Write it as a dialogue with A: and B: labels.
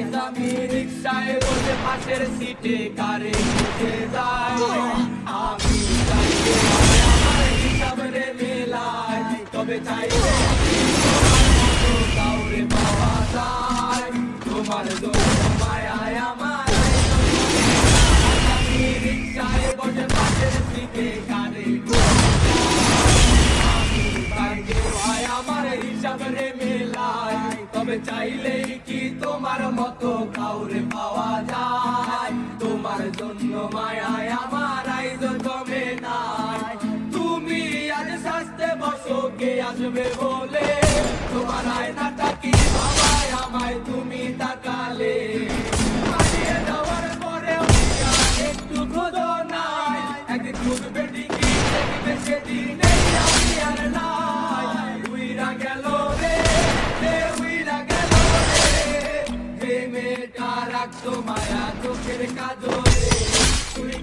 A: আজ আমি রিক্সায় বসে পাশের সিটে কারে খুঁজে যাই। আমি চাইলে আমার হিসাব রে মেলায়, তবে চাইলে কাউরে পাওয়া যায়। তোমার জন্য মায়ায় আমার আমি রিক্সায় বসে পাশের সিটে কারে আমার হিসাব রে মেলায়, তবে চাইলেই কি তোমার মতো কাউরে পাওয়া যায়। তোমার জন্য মায়ায় আমার আইজ জমে নাই। তুমি আজ সাজতে বসো কে আসবে বলে, তোমার আয়নাটা কি বাবাই আমায় তুমি তাকালে। হারিয়ে যাওয়ার পরেও একটু খোঁজো নাই, একদিন খুঁজবে ঠিকই দেখবে সেদিনে আমি আর নাই। উইরা গেল রে, উইরা গেল রে, যে মেয়েটা রাখতো মায়া চোখের কাজলে, তুই